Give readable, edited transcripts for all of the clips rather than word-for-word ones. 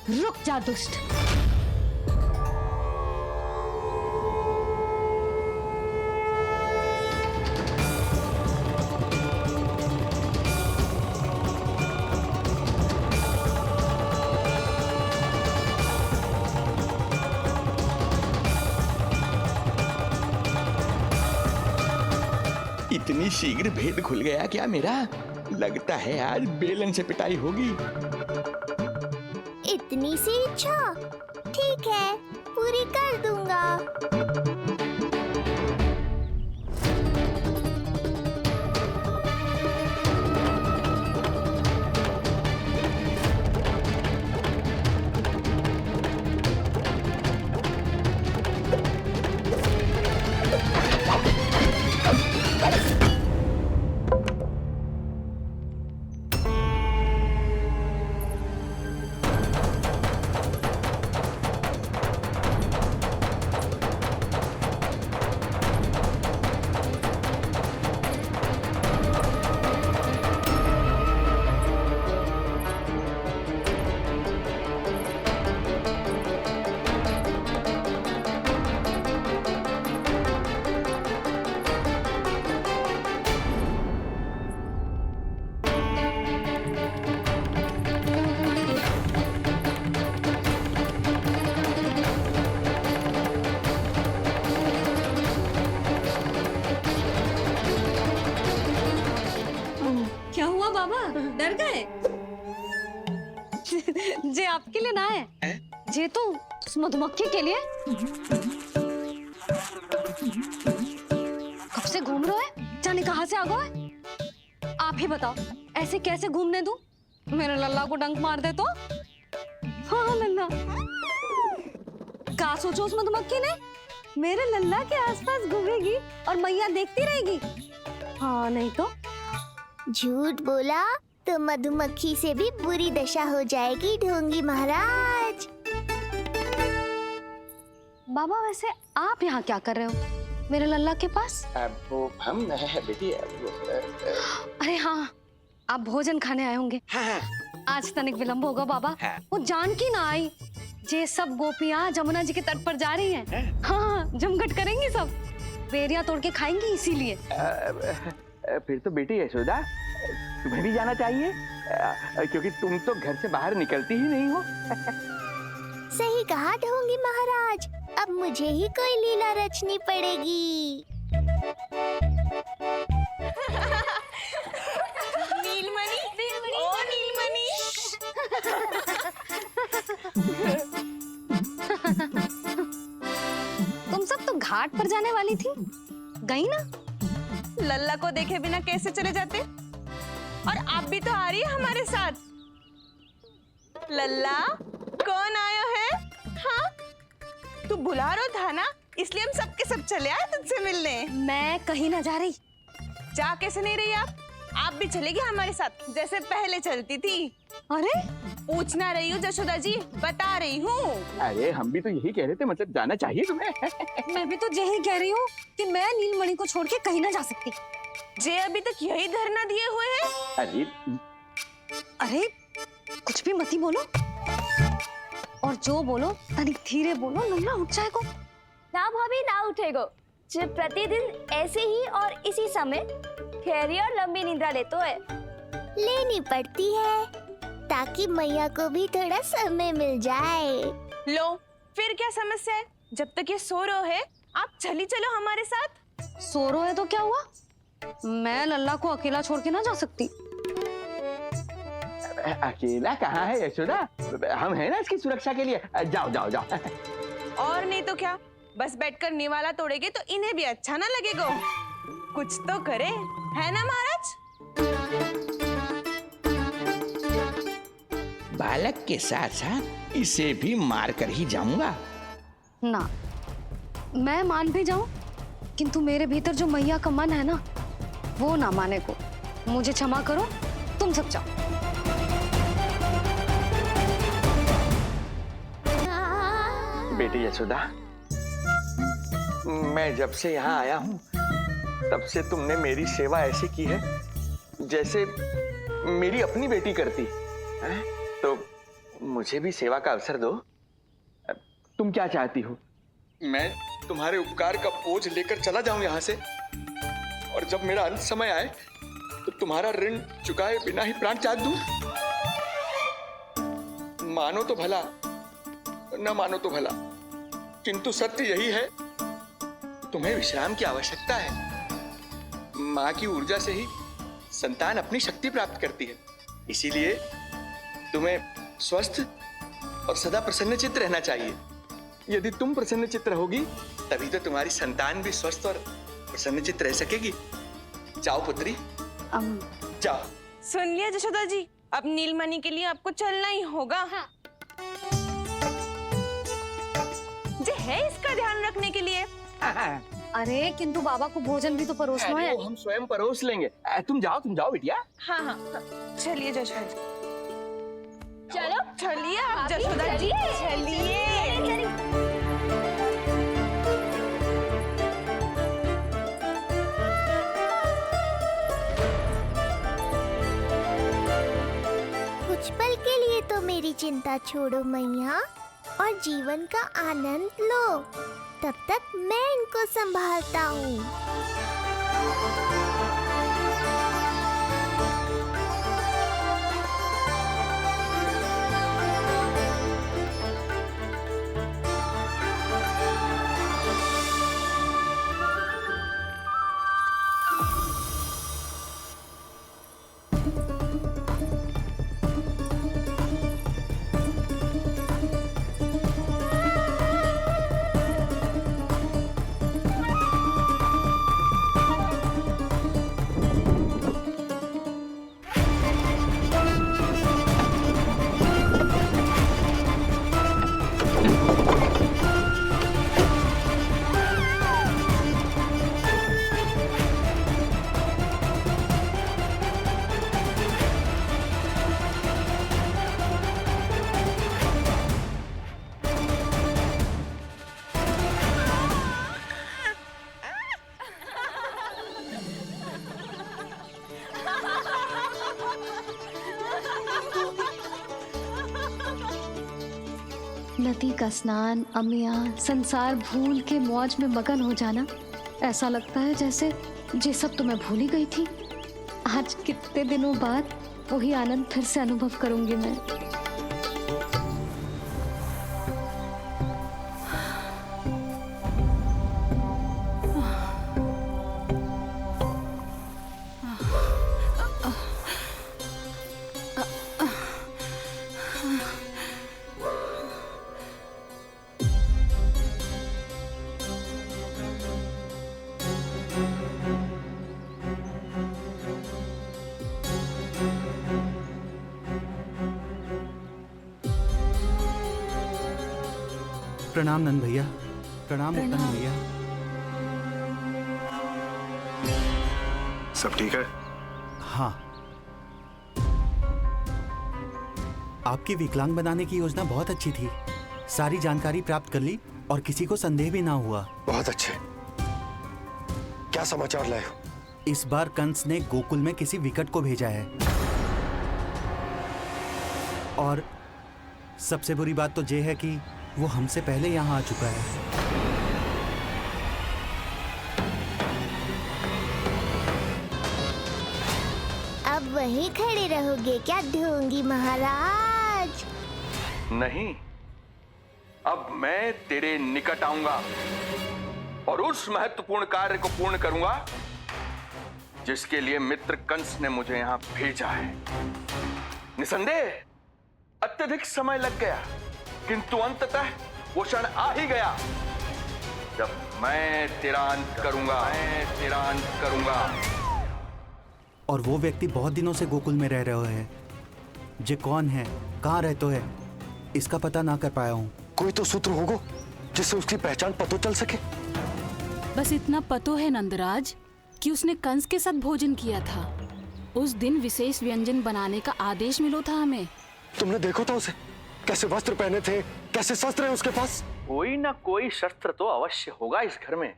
रुक जा दुष्ट। इतनी शीघ्र भेद खुल गया क्या मेरा? लगता है आज बेलन से पिटाई होगी। इतनी सी इच्छा? ठीक है, पूरी कर दूंगा। क्या हुआ बाबा, डर गए? जे आपके लिए ना है, जे तो उस मधुमक्खी के लिए। कब से घूम रहे हो? जाने कहाँ से आ गए? आप ही बताओ, ऐसे कैसे घूमने दूं? मेरे लल्ला को डंक मार दे तो? हाँ लल्ला, क्या सोचो उस मधुमक्खी ने? मेरे लल्ला के आसपास घूमेगी और मैया देखती रहेगी। हाँ नहीं तो? झूठ बोला तो मधुमक्खी से भी बुरी दशा हो जाएगी ढोंगी महाराज। बाबा वैसे आप यहाँ क्या कर रहे हो मेरे लल्ला के पास? वो हम बेटी अरे हाँ, आप भोजन खाने आए होंगे। हाँ। आज तनिक विलंब होगा बाबा। हाँ। वो जानकी ना आई। ये सब गोपियाँ जमुना जी के तट पर जा रही हैं। हाँ, जमघट करेंगी सब। बेरिया तोड़ के खाएंगी इसीलिए। फिर तो बेटी यशोदा, तुम्हें भी जाना चाहिए, क्योंकि तुम तो घर से बाहर निकलती ही नहीं हो। सही कहा ढोंगी महाराज, अब मुझे ही कोई लीला रचनी पड़ेगी। नीलमणि, ओ नीलमणि। तुम सब तो घाट पर जाने वाली थी, गई ना? लल्ला को देखे बिना कैसे चले जाते? और आप भी तो आ रही है हमारे साथ। लल्ला, कौन आया है? हाँ, तू बुला रहा था ना, इसलिए हम सबके सब चले आए तुझसे मिलने। मैं कहीं ना जा रही। जा कैसे नहीं रही आप भी चलेगी हमारे साथ जैसे पहले चलती थी। अरे पूछना रही हूँ जशोदा जी, बता रही हूँ। अरे हम भी तो यही कह रहे थे, मतलब जाना चाहिए तुम्हें। मैं भी तो यही कह रही हूँ कि मैं नीलमणि को छोड़ के कहीं ना जा सकती। जे अभी तक यही धरना दिए हुए हैं। अरे कुछ भी मती बोलो, और जो बोलो तनिक धीरे बोलो, लल्ला उठ जाएगा। ना भाभी ना उठेगो। जो प्रतिदिन ऐसे ही और इसी समय गहरी और लंबी निद्रा लेते है। लेनी पड़ती है ताकि मैया को भी थोड़ा समय मिल जाए। लो, फिर क्या समस्या है? जब तक ये सो रहे है, आप चली चलो हमारे साथ। सो रहे है तो क्या हुआ? मैं लल्ला को अकेला छोड़ के ना जा सकती। अकेला कहाँ है यशोदा, हम हैं ना इसकी सुरक्षा के लिए। जाओ जाओ जाओ। और नहीं तो क्या, बस बैठकर निवाला तोड़ेगे तो इन्हें भी अच्छा ना लगेगा। कुछ तो करे, है ना महाराज? बालक के साथ साथ इसे भी मार कर ही जाऊंगा। ना, मैं मान भी जाऊं, किंतु मेरे भीतर जो मैया का मन है ना, वो ना माने को। मुझे क्षमा करो, तुम सब जाओ। बेटी यशोदा, मैं जब से यहाँ आया हूँ तब से तुमने मेरी सेवा ऐसी की है जैसे मेरी अपनी बेटी करती है। तो मुझे भी सेवा का अवसर दो। तुम क्या चाहती हो? मैं तुम्हारे उपकार का बोझ लेकर चला जाऊं यहाँ से, और जब मेरा अंत समय आए तो तुम्हारा ऋण चुकाए बिना ही प्राण त्याग दूं? मानो तो भला, न मानो तो भला, किंतु सत्य यही है, तुम्हें विश्राम की आवश्यकता है। माँ की ऊर्जा से ही संतान अपनी शक्ति प्राप्त करती है। इसीलिए तुम्हें स्वस्थ और सदा प्रसन्नचित्त रहना चाहिए। यदि तुम प्रसन्नचित्त रहोगी तभी तो तुम्हारी संतान भी स्वस्थ और प्रसन्नचित्त रह सकेगी। जाओ पुत्री, जाओ। सुन लिया जशोदा जी, अब नीलमणि के लिए आपको चलना ही होगा। हाँ। जे है इसका ध्यान रखने के लिए। अरे किंतु बाबा को भोजन भी तो परोसना है। हम स्वयं परोस लेंगे। तुम जाओ बिटिया। हाँ हाँ, चलिए जशोदा जी। चलो चलिए आप जशोदा जी, चलिए। कुछ पल के लिए तो मेरी चिंता छोड़ो मैया और जीवन का आनंद लो। तब तक मैं इनको संभालता हूँ। नदी का स्नान, अमिया, संसार भूल के मौज में मगन हो जाना, ऐसा लगता है जैसे ये सब तो मैं भूल ही गई थी। आज कितने दिनों बाद वही आनंद फिर से अनुभव करूंगी मैं। प्रणाम नंद भैया। प्रणाम उत्तम भैया। सब ठीक है? हाँ, आपकी विकलांग बनाने की योजना बहुत अच्छी थी। सारी जानकारी प्राप्त कर ली और किसी को संदेह भी ना हुआ। बहुत अच्छे। क्या समाचार लाए हो? इस बार कंस ने गोकुल में किसी विकट को भेजा है, और सबसे बुरी बात तो ये है कि वो हमसे पहले यहाँ आ चुका है। अब वहीं खड़े रहोगे क्या ढोंगी महाराज? नहीं, अब मैं तेरे निकट आऊंगा और उस महत्वपूर्ण कार्य को पूर्ण करूंगा जिसके लिए मित्र कंस ने मुझे यहां भेजा है। निसंदेह अत्यधिक समय लग गया, किंतु अंततः वो क्षण आ ही गया जब मैं तेरा अंत करूंगा। और वो व्यक्ति बहुत दिनों से गोकुल में रह रहे हैं। जे कौन है, कहाँ रहते है, इसका पता ना कर पाया हूँ। कोई तो सूत्र होगा जिससे उसकी पहचान पता चल सके। बस इतना पतो है नंदराज कि उसने कंस के साथ भोजन किया था। उस दिन विशेष व्यंजन बनाने का आदेश मिलो था हमें। तुमने देखो था उसे? कैसे वस्त्र पहने थे, कैसे शस्त्र है उसके पास? कोई ना कोई शस्त्र तो अवश्य होगा इस घर में।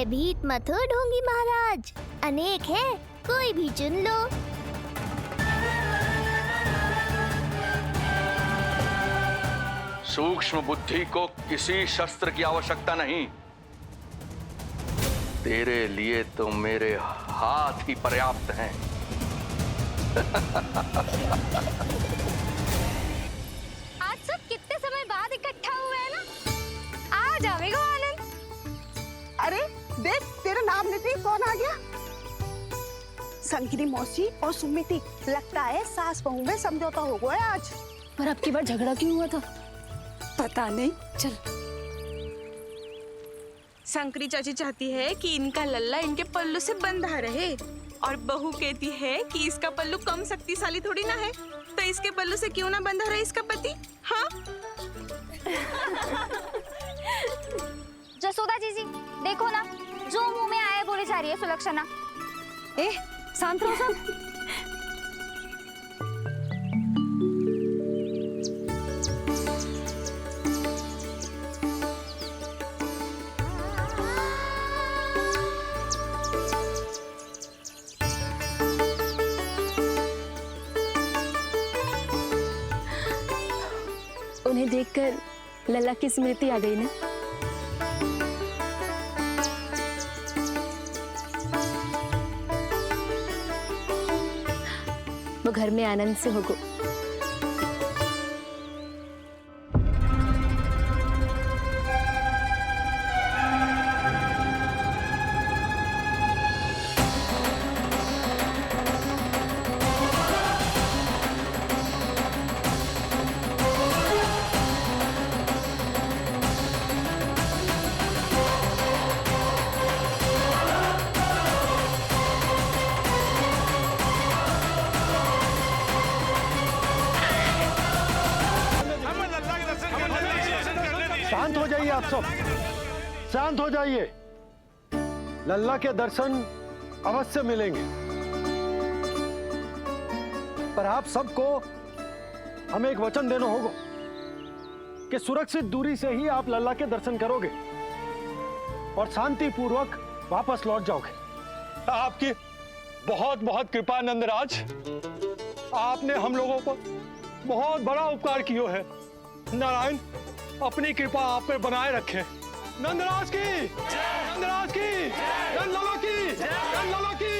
भयभीत मत हो ढोंगी महाराज, अनेक है, कोई भी चुन लो। सूक्ष्म बुद्धि को किसी शस्त्र की आवश्यकता नहीं। तेरे लिए तो मेरे हाथ ही पर्याप्त हैं। आज सब कितने समय बाद इकट्ठा हुए हैं ना, आ जाएगा आनंद। अरे देख, तेरे नाम लेते ही कौन आ गया? संकिनी मौसी और सुमिति, लगता है सास बहू में समझौता हो गया आज। पर अब की बार झगड़ा क्यों हुआ था? पता नहीं। चल। शंकरी चाची चाहती है कि इनका लल्ला इनके पल्लू से बंधा रहे, और बहू कहती है कि इसका पल्लू कम शक्तिशाली थोड़ी ना है, तो इसके पल्लू से क्यों ना बंधा रहे इसका पति। हाँ जसोदा जीजी, देखो ना, जो मुंह में आए बोली जा रही है सुलक्षणा। ए, शांत रहो सब। उन्हें देखकर लल्ला की स्मृति आ गई ना। वो घर में आनंद से होगो। शांत हो जाइए आप सब, शांत हो जाइए। लल्ला के दर्शन अवश्य मिलेंगे, पर आप सबको हमें एक वचन देना होगा कि सुरक्षित दूरी से ही आप लल्ला के दर्शन करोगे और शांति पूर्वक वापस लौट जाओगे। आपकी बहुत बहुत कृपा नंदराज, आपने हम लोगों पर बहुत बड़ा उपकार किया है। नारायण अपनी कृपा आप पे बनाए रखे। नंदराज की, नंदराज की, नंदलाला की, नंदलाला की।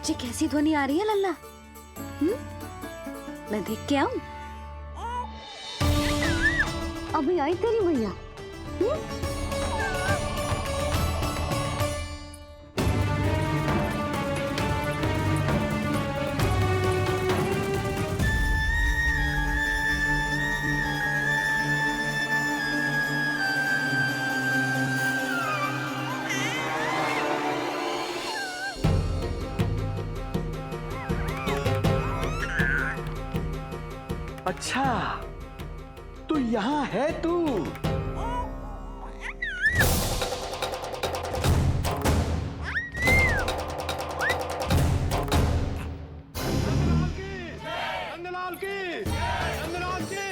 जी कैसी ध्वनि आ रही है लल्ला? मैं देख के आऊं? अभी आई तेरी मैया। अच्छा, तो यहाँ है तू। नंदलाल की, नंदलाल की,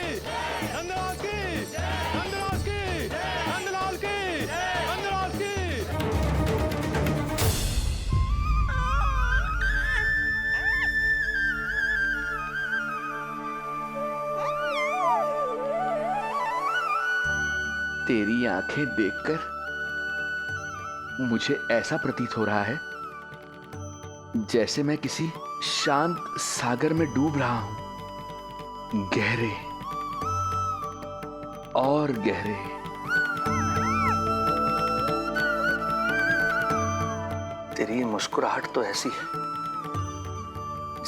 नंदलाल की, नंदलाल की, नंदलाल की, नंदलाल की। तेरी आंखें देखकर मुझे ऐसा प्रतीत हो रहा है जैसे मैं किसी शांत सागर में डूब रहा हूं, गहरे और गहरे। तेरी मुस्कुराहट तो ऐसी है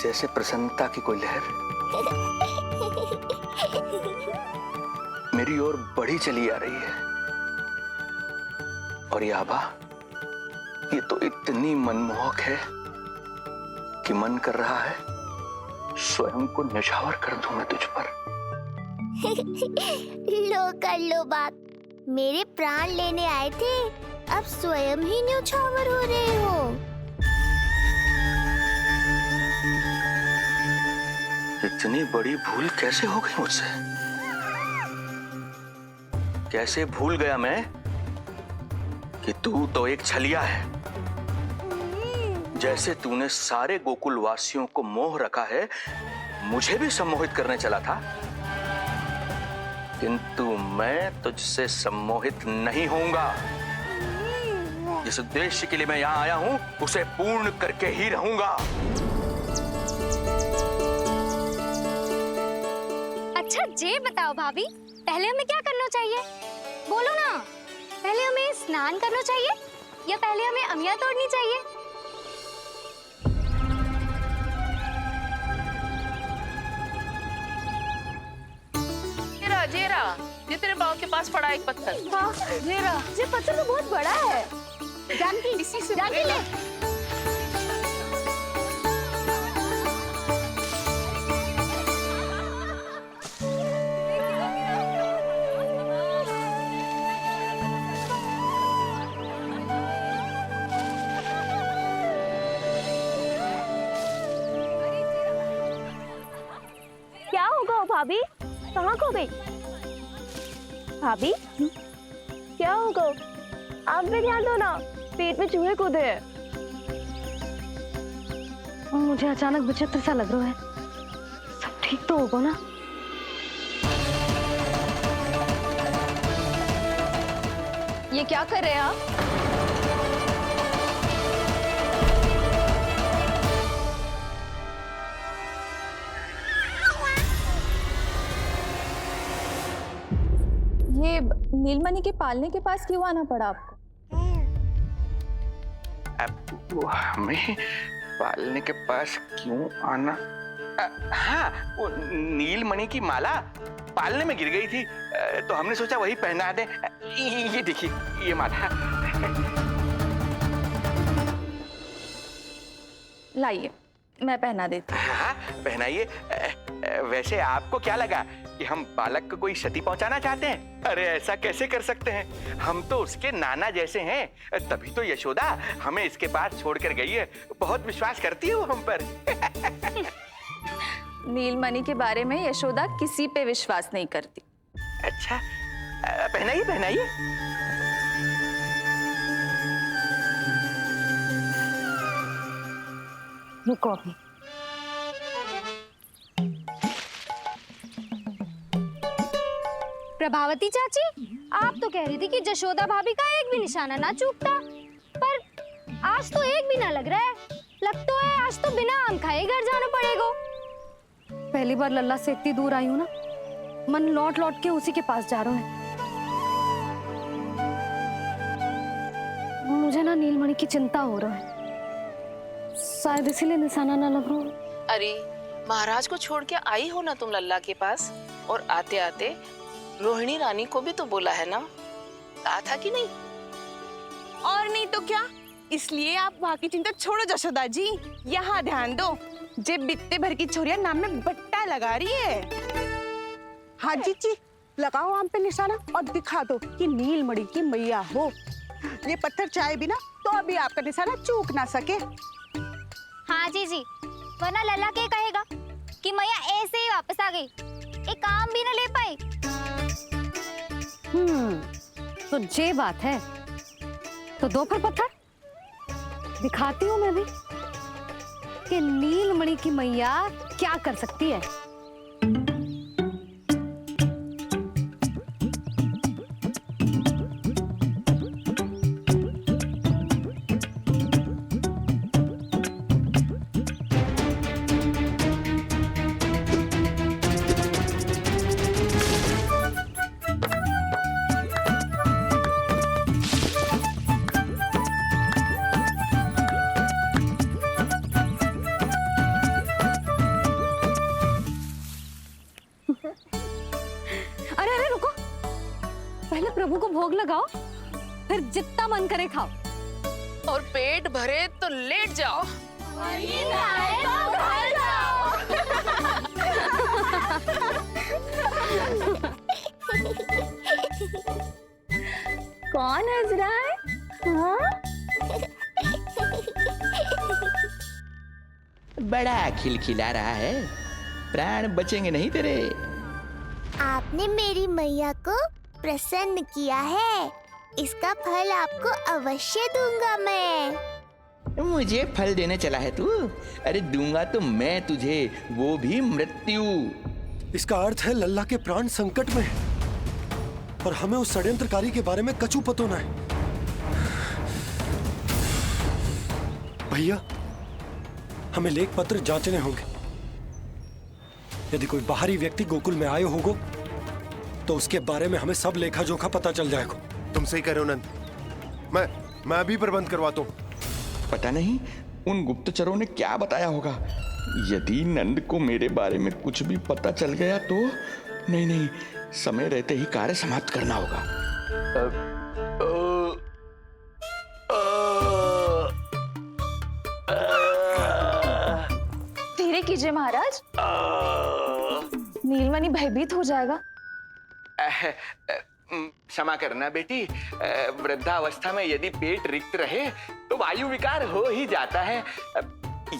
जैसे प्रसन्नता की कोई लहर मेरी ओर बढ़ी चली आ रही है। और ये आभा, ये तो इतनी मनमोहक है कि मन कर रहा है स्वयं को न्यौछावर कर दूं मैं तुझ पर। लो कर लो बात, मेरे प्राण लेने आए थे, अब स्वयं ही न्यौछावर हो रहे हो। इतनी बड़ी भूल कैसे हो गई मुझसे? कैसे भूल गया मैं कि तू तो एक छलिया है। जैसे तूने सारे गोकुल वासियों को मोह रखा है, मुझे भी सम्मोहित करने चला था, किंतु मैं तुझसे सम्मोहित नहीं होऊंगा। जिस उद्देश्य के लिए मैं यहाँ आया हूँ उसे पूर्ण करके ही रहूंगा। अच्छा ये बताओ भाभी, पहले हमें क्या करना चाहिए? बोलो ना, पहले हमें स्नान करना चाहिए या पहले हमें अमिया तोड़नी चाहिए? जेरा, ये तेरे बाव के पास पड़ा एक पत्थर। हाँ, ये पत्थर तो बहुत बड़ा है। जानकी, इसी से जानकी ले। क्या होगा भाभी? कहाँ खो गई भाभी? क्या होगा? आप भी ध्यान दो ना, पेट में चूहे कूदे हैं। मुझे अचानक विचित्र सा लग रहा है। सब ठीक तो होगा ना? ये क्या कर रहे हैं आप? ये नीलमणि के पालने के पास क्यों आना पड़ा आपको? वो हमें पालने के पास क्यों आना? हाँ, वो नीलमणि की माला पालने में गिर गई थी, तो हमने सोचा वही पहना दे। ये देखिए, ये माला। लाइए, मैं पहना देती हूँ। हाँ, पहनाइए। वैसे आपको क्या लगा कि हम बालक को कोई क्षति पहुंचाना चाहते हैं? अरे ऐसा कैसे कर सकते हैं? हम तो उसके नाना जैसे हैं, तभी तो यशोदा हमें इसके पास छोड़कर गई है। बहुत विश्वास करती है वो हम पर। नीलमणि के बारे में यशोदा किसी पे विश्वास नहीं करती। अच्छा, पहनाइए पहनाइए। रुको अभी। प्रभावती चाची, आप तो कह रही थी कि जशोदा भाभी का एक भी निशाना ना चूकता, पर आज तो एक भी ना लग रहा है। लग तो है आज तो बिना आम खाए घर जाना पड़ेगा। पहली बार लल्ला से इतनी दूर आई हूँ ना, मन लौट लौट के उसी के पास जा रहा है। मुझे ना नीलमणि की चिंता हो रहा है, शायद इसीलिए निशाना ना लग रहा हो। अरे महाराज को छोड़ के आई हो ना तुम लल्ला के पास, और आते आते रोहिणी रानी को भी तो बोला है ना, कहा था कि नहीं? और नहीं तो क्या, इसलिए आप वहाँ की चिंता छोड़ो जशोदा जी, यहाँ ध्यान दो। जे बित्ते भर की छोरिया नाम में बट्टा लगा रही है। हाँ जीजी, लगाओ आम पे निशाना और दिखा दो कि नीलमणि की मैया हो। ये पत्थर चाहे भी ना तो अभी आपका निशाना चूक ना सके। हाँ जीजी, वरना लल्ला क्या कहेगा कि मैया ऐसे ही वापस आ गई, एक काम भी ना ले पाई। तो ये बात है, तो दो फिर पत्थर दिखाती हूँ मैं भी कि नीलमणि की मैया क्या कर सकती है। पहले प्रभु को भोग लगाओ, फिर जितना मन करे खाओ, और पेट भरे तो लेट जाओ। कौन हंस रहा है? हाँ? बड़ा खिलखिला रहा है, प्राण बचेंगे नहीं तेरे। आपने मेरी मैया को प्रसन्न किया है, इसका फल आपको अवश्य दूंगा मैं। मुझे फल देने चला है तू? अरे दूंगा तो मैं तुझे, वो भी मृत्यु। इसका अर्थ है लल्ला के प्राण संकट में है और हमें उस षड्यंत्रकारी के बारे में कचू पतोना है। भैया, हमें लेख पत्र जांचने होंगे। यदि कोई बाहरी व्यक्ति गोकुल में आए होगो तो उसके बारे में हमें सब लेखा जोखा पता चल जाएगा। तुम सही कह रहे हो नंद। मैं अभी प्रबंध करवाता हूँ। पता नहीं उन गुप्तचरों ने क्या बताया होगा। यदि नंद को मेरे बारे में कुछ भी पता चल गया तो नहीं, समय रहते ही कार्य समाप्त करना होगा। धीरे कीजिए महाराज, नीलमणि भयभीत हो जाएगा। क्षमा करना बेटी, वृद्धावस्था में यदि पेट रिक्त रहे तो वायु विकार हो ही जाता है।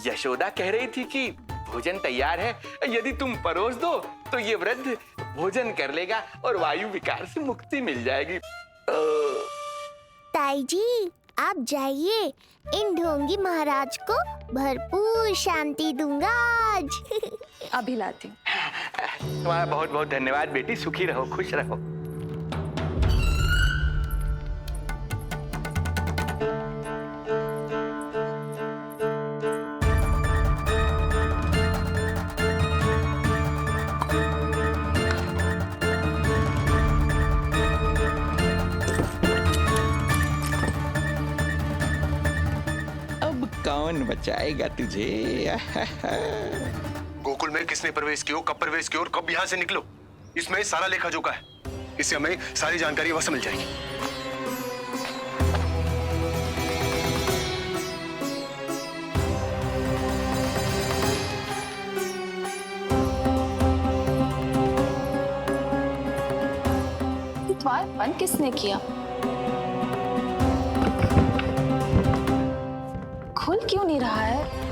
यशोदा कह रही थी कि भोजन तैयार है, यदि तुम परोस दो तो ये वृद्ध भोजन कर लेगा और वायु विकार से मुक्ति मिल जाएगी। ताई जी, आप जाइए, इन ढोंगी महाराज को भरपूर शांति दूंगा आज। अभी लाती हूँ। तुम्हारा बहुत बहुत धन्यवाद बेटी, सुखी रहो, खुश रहो। कौन बचाएगा तुझे? गोकुल में किसने प्रवेश किया, कब प्रवेश किया और कब यहाँ से निकलो, इसमें सारा लेखा जोखा है। इससे हमें सारी जानकारी वहां से मिल जाएगी। द्वार बंद किसने किया? खुल क्यों नहीं रहा है?